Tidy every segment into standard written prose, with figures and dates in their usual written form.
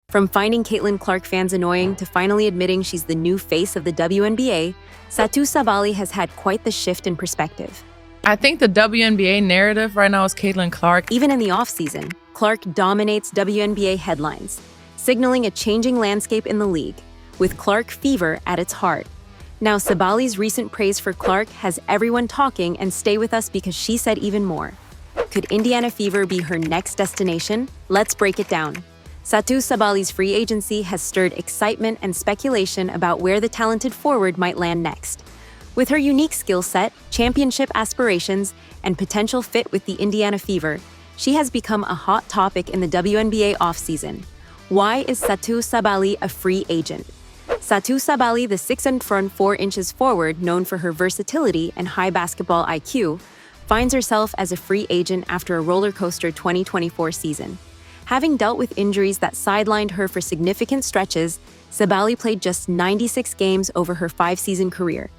From finding Caitlin Clark fans annoying to finally admitting she's the new face of the WNBA, Satou Sabally has had quite the shift in perspective. I think the WNBA narrative right now is Caitlin Clark. Even in the offseason, Clark dominates WNBA headlines, signaling a changing landscape in the league, with Clark fever at its heart. Now, Sabally's recent praise for Clark has everyone talking, and stay with us because she said even more. Could Indiana Fever be her next destination? Let's break it down. Satou Sabally's free agency has stirred excitement and speculation about where the talented forward might land next. With her unique skill set, championship aspirations, and potential fit with the Indiana Fever, she has become a hot topic in the WNBA offseason. Why is Satou Sabally a free agent? Satou Sabally, the 6'4" forward known for her versatility and high basketball IQ, finds herself as a free agent after a roller coaster 2024 season. Having dealt with injuries that sidelined her for significant stretches, Sabally played just 96 games over her 5-season career.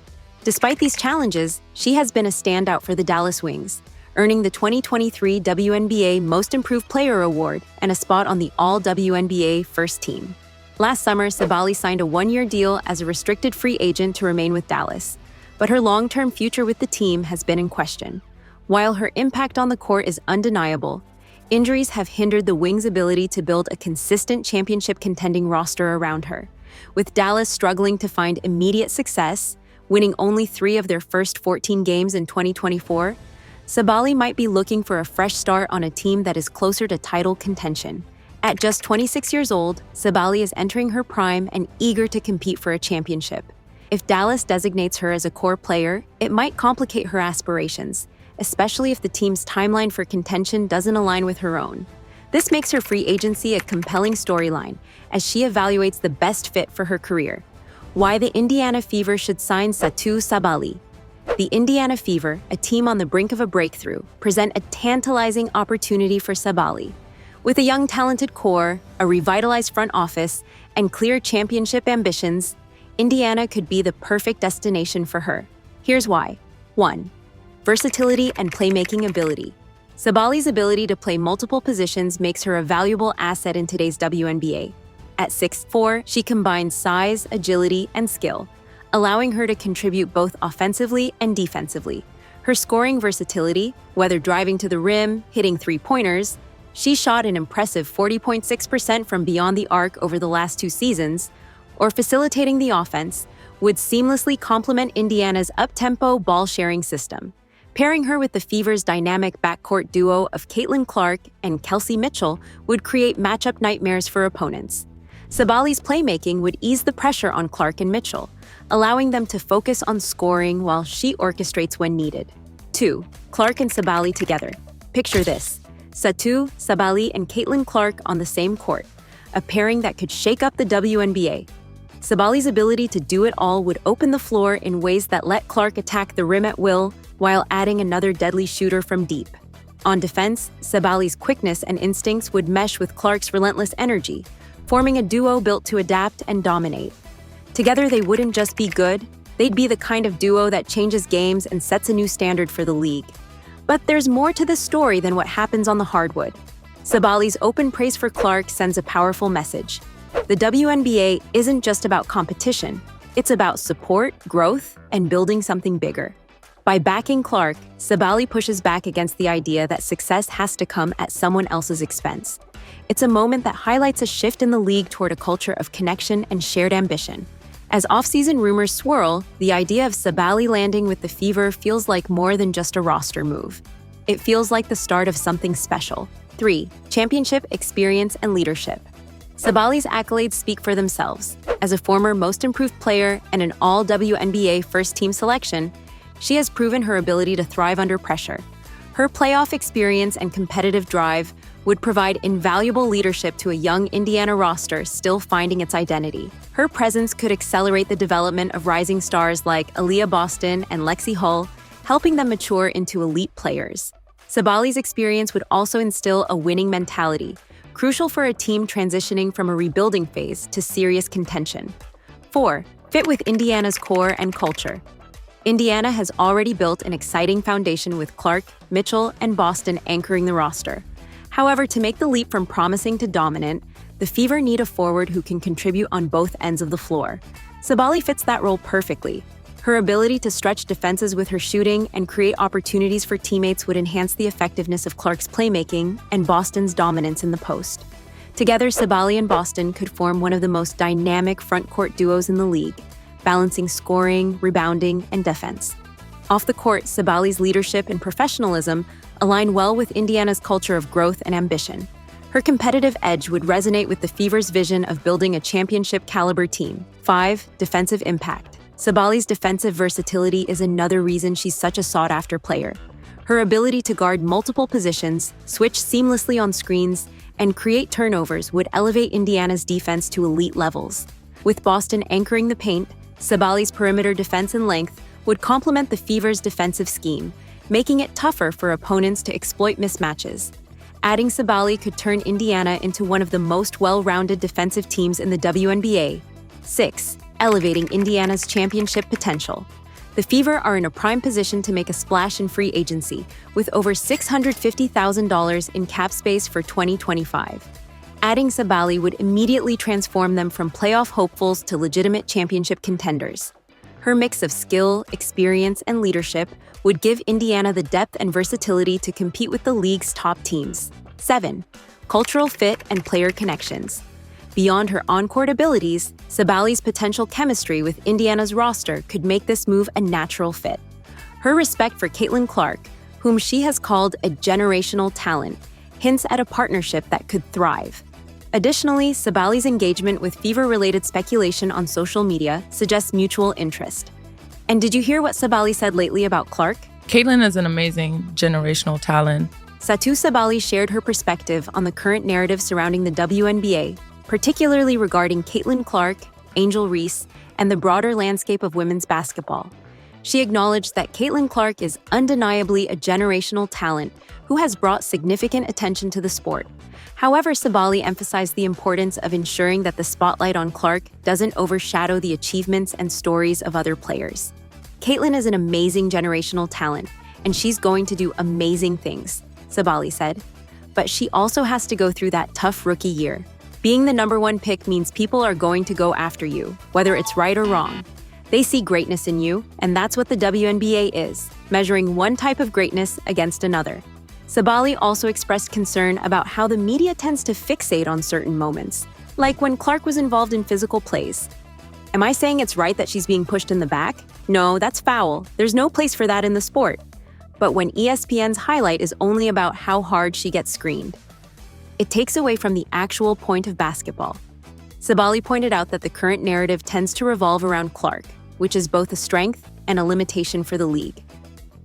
Despite these challenges, she has been a standout for the Dallas Wings, earning the 2023 WNBA Most Improved Player Award and a spot on the All-WNBA First Team. Last summer, Sabally signed a 1-year deal as a restricted free agent to remain with Dallas, but her long-term future with the team has been in question. While her impact on the court is undeniable, injuries have hindered the Wings' ability to build a consistent championship-contending roster around her. With Dallas struggling to find immediate success, winning only 3 of their first 14 games in 2024, Sabally might be looking for a fresh start on a team that is closer to title contention. At just 26 years old, Sabally is entering her prime and eager to compete for a championship. If Dallas designates her as a core player, it might complicate her aspirations, especially if the team's timeline for contention doesn't align with her own. This makes her free agency a compelling storyline as she evaluates the best fit for her career. Why the Indiana Fever should sign Satou Sabally. The Indiana Fever, a team on the brink of a breakthrough, present a tantalizing opportunity for Sabally. With a young talented core, a revitalized front office, and clear championship ambitions, Indiana could be the perfect destination for her. Here's why. 1. Versatility and playmaking ability. Sabally's ability to play multiple positions makes her a valuable asset in today's WNBA. At 6'4", she combines size, agility, and skill, allowing her to contribute both offensively and defensively. Her scoring versatility, whether driving to the rim, hitting three-pointers, she shot an impressive 40.6% from beyond the arc over the last 2 seasons, or facilitating the offense, would seamlessly complement Indiana's up-tempo ball-sharing system. Pairing her with the Fever's dynamic backcourt duo of Caitlin Clark and Kelsey Mitchell would create matchup nightmares for opponents. Sabally's playmaking would ease the pressure on Clark and Mitchell, allowing them to focus on scoring while she orchestrates when needed. 2. Clark and Sabally together. Picture this: Satou Sabally and Caitlin Clark on the same court, a pairing that could shake up the WNBA. Sabally's ability to do it all would open the floor in ways that let Clark attack the rim at will, while adding another deadly shooter from deep. On defense, Sabally's quickness and instincts would mesh with Clark's relentless energy, forming a duo built to adapt and dominate. Together, they wouldn't just be good, they'd be the kind of duo that changes games and sets a new standard for the league. But there's more to this story than what happens on the hardwood. Sabally's open praise for Clark sends a powerful message. The WNBA isn't just about competition, it's about support, growth, and building something bigger. By backing Clark, Sabally pushes back against the idea that success has to come at someone else's expense. It's a moment that highlights a shift in the league toward a culture of connection and shared ambition. As off-season rumors swirl, the idea of Sabally landing with the Fever feels like more than just a roster move. It feels like the start of something special. 3. Championship experience and leadership. Sabally's accolades speak for themselves. As a former Most Improved Player and an All-WNBA First-Team selection, she has proven her ability to thrive under pressure. Her playoff experience and competitive drive would provide invaluable leadership to a young Indiana roster still finding its identity. Her presence could accelerate the development of rising stars like Aaliyah Boston and Lexi Hull, helping them mature into elite players. Sabally's experience would also instill a winning mentality, crucial for a team transitioning from a rebuilding phase to serious contention. 4. Fit with Indiana's core and culture. Indiana has already built an exciting foundation with Clark, Mitchell, and Boston anchoring the roster. However, to make the leap from promising to dominant, the Fever need a forward who can contribute on both ends of the floor. Sabally fits that role perfectly. Her ability to stretch defenses with her shooting and create opportunities for teammates would enhance the effectiveness of Clark's playmaking and Boston's dominance in the post. Together, Sabally and Boston could form one of the most dynamic front-court duos in the league, balancing scoring, rebounding, and defense. Off the court, Sabally's leadership and professionalism align well with Indiana's culture of growth and ambition. Her competitive edge would resonate with the Fever's vision of building a championship-caliber team. 5. Defensive impact. Sabally's defensive versatility is another reason she's such a sought-after player. Her ability to guard multiple positions, switch seamlessly on screens, and create turnovers would elevate Indiana's defense to elite levels. With Boston anchoring the paint, Sabally's perimeter defense and length would complement the Fever's defensive scheme, making it tougher for opponents to exploit mismatches. Adding Sabally could turn Indiana into one of the most well-rounded defensive teams in the WNBA. 6. Elevating Indiana's championship potential. The Fever are in a prime position to make a splash in free agency, with over $650,000 in cap space for 2025. Adding Sabally would immediately transform them from playoff hopefuls to legitimate championship contenders. Her mix of skill, experience, and leadership would give Indiana the depth and versatility to compete with the league's top teams. 7. Cultural fit and player connections. Beyond her on-court abilities, Sabally's potential chemistry with Indiana's roster could make this move a natural fit. Her respect for Caitlin Clark, whom she has called a generational talent, hints at a partnership that could thrive. Additionally, Sabally's engagement with Fever-related speculation on social media suggests mutual interest. And did you hear what Sabally said lately about Clark? Caitlin is an amazing generational talent. Satou Sabally shared her perspective on the current narrative surrounding the WNBA, particularly regarding Caitlin Clark, Angel Reese, and the broader landscape of women's basketball. She acknowledged that Caitlin Clark is undeniably a generational talent who has brought significant attention to the sport. However, Sabally emphasized the importance of ensuring that the spotlight on Clark doesn't overshadow the achievements and stories of other players. Caitlin is an amazing generational talent, and she's going to do amazing things, Sabally said. But she also has to go through that tough rookie year. Being the number one pick means people are going to go after you, whether it's right or wrong. They see greatness in you, and that's what the WNBA is, measuring one type of greatness against another. Sabally also expressed concern about how the media tends to fixate on certain moments, like when Clark was involved in physical plays. Am I saying it's right that she's being pushed in the back? No, that's foul. There's no place for that in the sport. But when ESPN's highlight is only about how hard she gets screened, it takes away from the actual point of basketball. Sabally pointed out that the current narrative tends to revolve around Clark, which is both a strength and a limitation for the league.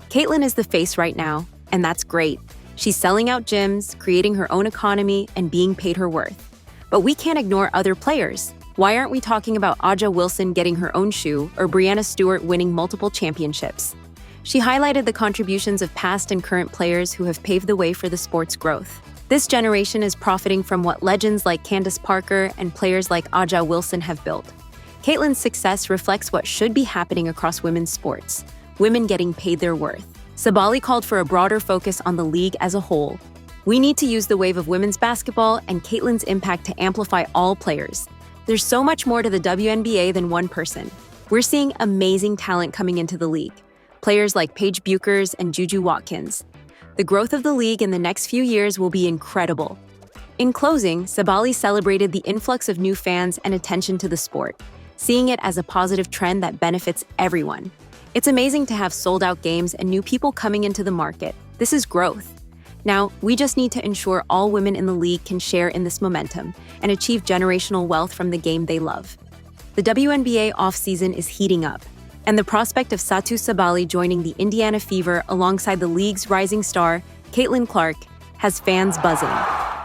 Caitlin is the face right now, and that's great. She's selling out gyms, creating her own economy, and being paid her worth. But we can't ignore other players. Why aren't we talking about Aja Wilson getting her own shoe or Breanna Stewart winning multiple championships? She highlighted the contributions of past and current players who have paved the way for the sport's growth. This generation is profiting from what legends like Candace Parker and players like Aja Wilson have built. Caitlin's success reflects what should be happening across women's sports, women getting paid their worth. Sabally called for a broader focus on the league as a whole. We need to use the wave of women's basketball and Caitlin's impact to amplify all players. There's so much more to the WNBA than one person. We're seeing amazing talent coming into the league. Players like Paige Buchers and Juju Watkins. The growth of the league in the next few years will be incredible. In closing, Sabally celebrated the influx of new fans and attention to the sport, seeing it as a positive trend that benefits everyone. It's amazing to have sold-out games and new people coming into the market. This is growth. Now, we just need to ensure all women in the league can share in this momentum and achieve generational wealth from the game they love. The WNBA offseason is heating up, and the prospect of Satou Sabally joining the Indiana Fever alongside the league's rising star, Caitlin Clark, has fans buzzing.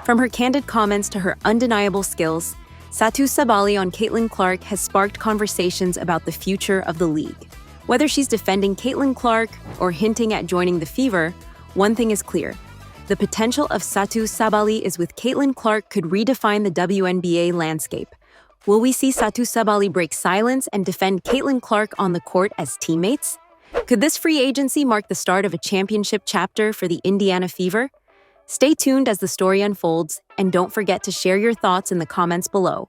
From her candid comments to her undeniable skills, Satou Sabally on Caitlin Clark has sparked conversations about the future of the league. Whether she's defending Caitlin Clark or hinting at joining the Fever, one thing is clear. The potential of Satou Sabally is with Caitlin Clark could redefine the WNBA landscape. Will we see Satou Sabally break silence and defend Caitlin Clark on the court as teammates? Could this free agency mark the start of a championship chapter for the Indiana Fever? Stay tuned as the story unfolds, and don't forget to share your thoughts in the comments below.